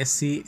SC,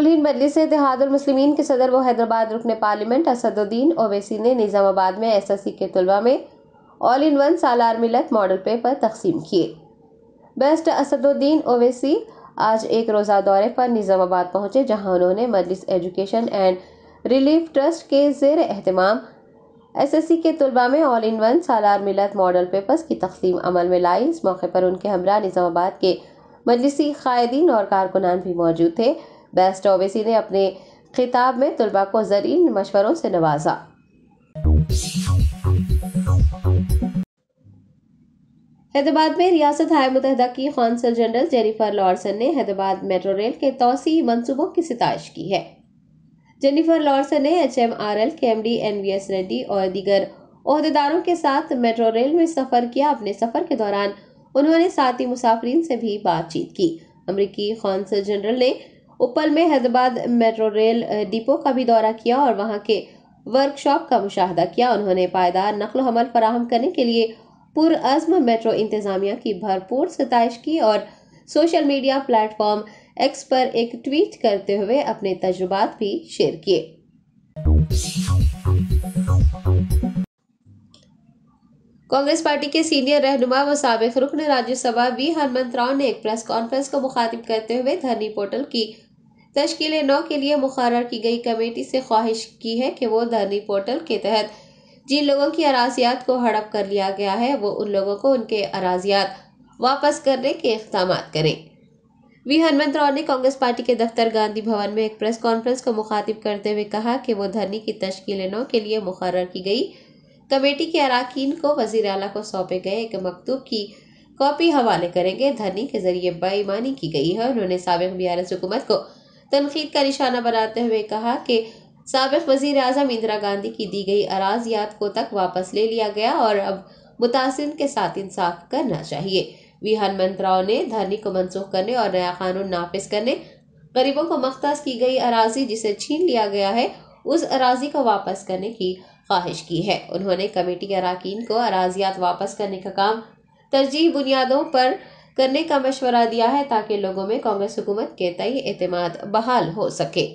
کل ہند مجلس اتحاد المسلمین کے صدر و حیدرآباد رکن پارلیمنٹ اسد الدین اویسی نے نظام آباد میں SSC کے طلباء میں آل ان ون سالار ملت ماڈل پیپر تقسیم کیے۔ بیسٹ اسد الدین اویسی آج ایک روزہ دورے پر نظام آباد پہنچے، جہاں انہوں نے مجلس ایجوکیشن اینڈ ریلیف ٹرسٹ کے زیر اہتمام SSC کے طلباء میں آل ان ون سالار ملت ماڈل پیپرز کی تقسیم عمل میں لائی۔ اس موقع پر ان کے ہمراہ نظام آباد کے مجلسی قائدین اور کارکنان بھی موجود تھے۔ بیسٹ اویسی نے اپنے خطاب میں طلباء کو زرعی مشوروں سے نوازا۔ حیدرآباد میں ریاست ہائے متحدہ کی قونصل جنرل جینیفر لارسن نے حیدرآباد میٹرو ریل کے توسیعی منصوبوں کی ستائش کی ہے۔ جینیفر لارسن نے HMRL کے MD NVS ریڈی اور دیگر عہدیداروں کے ساتھ میٹرو ریل میں سفر کیا۔ اپنے سفر کے دوران انہوں نے ساتھی مسافرین سے بھی بات چیت کی۔ امریکی قونصل جنرل نے اپل میں حیدرآباد میٹرو ریل ڈپو کا بھی دورہ کیا اور وہاں کے ورکشاپ کا مشاہدہ کیا۔ انہوں نے پائیدار نقل و حمل فراہم کرنے کے لیے پرعزم میٹرو انتظامیہ کی بھرپور ستائش کی اور social media platform X پر ایک ٹویٹ کرتے ہوئے اپنے تجربات بھی شیئر کیے۔ کانگریس پارٹی کے سینئر رہنما و سابق رکن راجیہ سبھا وی ہنمنت راؤ نے ایک پریس کانفرنس کو مخاطب کرتے ہوئے دھرنی پورٹل کی تشکیل نو کے لیے مقرر کی گئی کمیٹی سے خواہش کی ہے کہ وہ دھرنی پورٹل کے تحت جن لوگوں کی اراضیات کو ہڑپ کر لیا گیا ہے وہ ان لوگوں کو ان کے اراضیات واپس کرنے کے اقدامات کریں۔ وی ہنمنت راؤ نے کانگریس پارٹی کے دفتر گاندھی بھون میں ایک پریس کانفرنس کو مخاطب کرتے ہوئے کہا کہ وہ دھرنی کی تشکیل نو کے لیے مقرر کی گئی کمیٹی کے اراکین کو وزیر اعلیٰ کو سونپے گئے ایک مکتوب کی کاپی حوالے کریں گے۔ دھرنی کے ذریعے بے ایمانی کی گئی ہے۔ انہوں نے سابق BRS حکومت کو تنقید کا نشانہ بناتے ہوئے کہا کہ سابق وزیر اعظم اندرا گاندھی کی دی گئی اراضیات کو تک واپس لے لیا گیا اور اب متاثرین کے ساتھ انصاف کرنا چاہیے۔ وی ہنمنت راؤ نے دھرنی کو منسوخ کرنے اور نیا قانون نافذ کرنے، غریبوں کو مختص کی گئی اراضی جسے چھین لیا گیا ہے اس اراضی کو واپس کرنے کی خواہش کی ہے۔ انہوں نے کمیٹی کے اراکین کو اراضیات واپس کرنے کا کام ترجیحی بنیادوں پر کرنے کا مشورہ دیا ہے تاکہ لوگوں میں کانگریس حکومت کے تئیں اعتماد بحال ہو سکے۔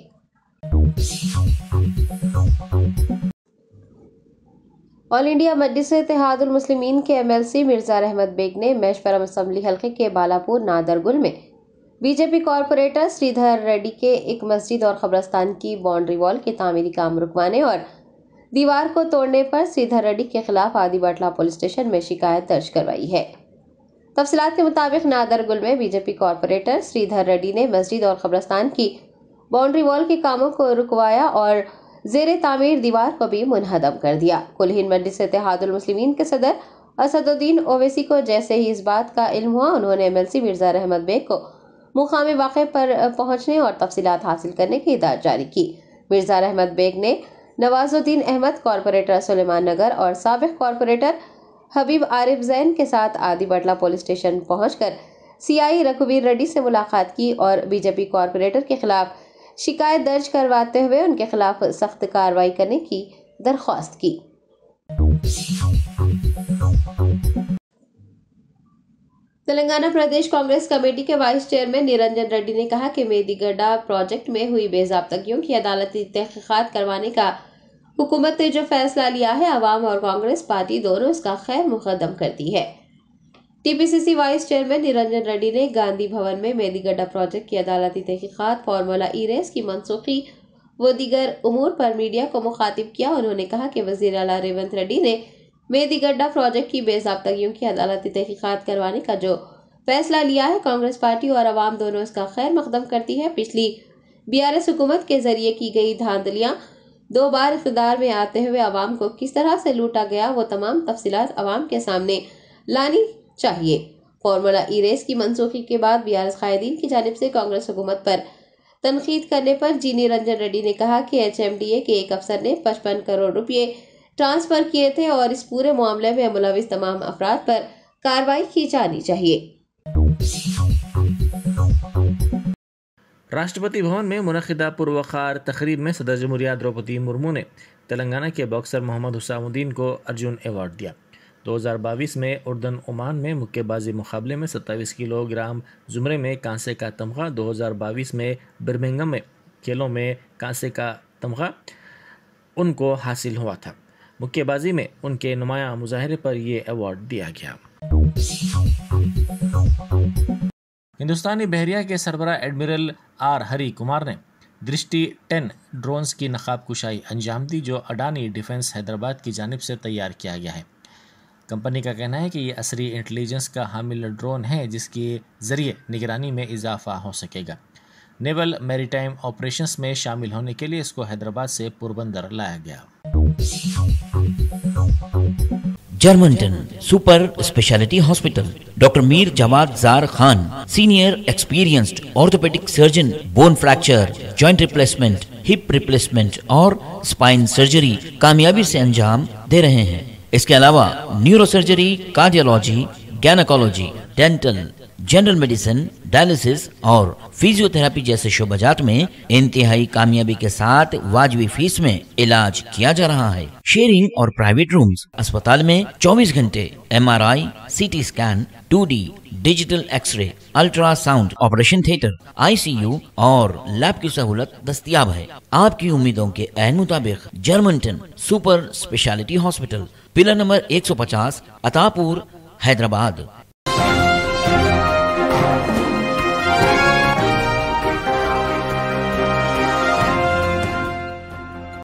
آل انڈیا مجلس اتحاد المسلمین کے MLC مرزا رحمت بیگ نے میشورم اسمبلی حلقے کے بالاپور نادرگل میں BJP کارپوریٹر سریدھر ریڈی کے ایک مسجد اور قبرستان کی باؤنڈری وال کے تعمیری کام رکوانے اور دیوار کو توڑنے پر سریدھر ریڈی کے خلاف آدی بٹلہ پولیس اسٹیشن میں شکایت درج کروائی ہے۔ تفصیلات کے مطابق نادرگل میں BJP کارپوریٹر سریدھر ریڈی نے مسجد اور قبرستان کی باؤنڈری وال کے کاموں کو رکوایا اور زیر تعمیر دیوار کو بھی منہدم کر دیا۔ کل ہند مجلس اتحاد المسلمین کے صدر اسد الدین اویسی کو جیسے ہی اس بات کا علم ہوا، انہوں نے MLC مرزا رحمت بیگ کو مقام واقع پر پہنچنے اور تفصیلات حاصل کرنے کی ہدایت جاری کی۔ مرزا رحمت بیگ نے نواز الدین احمد، کارپوریٹر سلیمان نگر اور سابق کارپوریٹر حبیب عارف زین کے ساتھ آدی بٹلہ پولیس اسٹیشن پہنچ کر CI رگھویر ریڈی سے ملاقات کی اور BJP کارپوریٹر کے خلاف شکایت درج کرواتے ہوئے ان کے خلاف سخت کارروائی کرنے کی درخواست کی۔ تلنگانہ پردیش کانگریس کمیٹی کے وائس چیئرمین نرنجن ریڈی نے کہا کہ میدی گڈا پروجیکٹ میں ہوئی بے ضابطگیوں کی عدالتی تحقیقات کروانے کا حکومت نے جو فیصلہ لیا ہے، عوام اور کانگریس پارٹی دونوں اس کا خیر مقدم کرتی ہے۔ TPCC vice chairman Niranjan ready نے گاندھی بھون میں میدی گڈا پروجیکٹ کی عدالتی تحقیقات، فارمولا ای ریس کی منسوخی و دیگر امور پر میڈیا کو مخاطب کیا۔ انہوں نے کہا کہ وزیر اعلیٰ ریونت ریڈی نے میدی گڈا پروجیکٹ کی بے ضابطگیوں کی عدالتی تحقیقات کروانے کا جو فیصلہ لیا ہے، کانگریس پارٹی اور عوام دونوں اس کا خیر مقدم کرتی ہے۔ پچھلی BRS حکومت کے ذریعے کی گئی دھاندلیاں، 2 بار اقتدار میں آتے ہوئے عوام کو کس طرح سے لوٹا گیا، وہ تمام تفصیلات عوام کے سامنے لانی چاہیے۔ فارمولا ای ریس کی منسوخی کے بعد BRS قائدین کی جانب سے کانگریس حکومت پر تنقید کرنے پر نرنجن ریڈی نے کہا کہ HMDA کے ایک افسر نے 55 کروڑ روپے ٹرانسفر کیے تھے اور اس پورے معاملے میں ملوث تمام افراد پر کارروائی کی جانی چاہیے۔ راشٹرپتی بھون میں منعقدہ پروقار تقریب میں صدر جمہوریہ دروپدی مرمو نے تلنگانہ کے باکسر محمد حسام الدین کو ارجن ایوارڈ دیا۔ 2022 میں اردن عمان میں مکے بازی مقابلے میں 27 کلو گرام زمرے میں کانسے کا تمغہ، 2022 میں برمنگھم میں کھیلوں میں کانسے کا تمغہ ان کو حاصل ہوا تھا۔ مکے بازی میں ان کے نمایاں مظاہرے پر یہ ایوارڈ دیا گیا۔ ہندوستانی بحریہ کے سربراہ ایڈمرل آر ہری کمار نے درشٹی 10 ڈرونز کی نقاب کشائی انجام دی، جو اڈانی ڈیفنس حیدرآباد کی جانب سے تیار کیا گیا ہے۔ کمپنی کا کہنا ہے کہ یہ عصری انٹیلیجنس کا حامل ڈرون ہے، جس کے ذریعے نگرانی میں اضافہ ہو سکے گا۔ نیول میری ٹائم آپریشنز میں شامل ہونے کے لیے اس کو حیدرآباد سے پوربندر لایا گیا۔ Germanten super speciality hospital, doctor Mir Jawad Zar Khan, senior experienced orthopaedic surgeon, bone fracture, joint replacement, hip replacement اور اسپائن سرجری کامیابی سے انجام دے رہے ہیں۔ اس کے علاوہ neurosurgery, cardiology, gynaecology, dental, general medicine, dialysis اور فزیو تھراپی جیسے شعبات میں انتہائی کامیابی کے ساتھ واجبی فیس میں علاج کیا جا رہا ہے۔ شیئرنگ اور پرائیویٹ رومز، اسپتال میں 24 گھنٹے MRI، CT scan, 2D digital X ray, ultra sound, operation theatre, ICU اور لیب کی سہولت دستیاب ہے۔ آپ کی امیدوں کے عین مطابق Germanten super speciality hospital, pillar number 150، عطا پور، حیدرآباد۔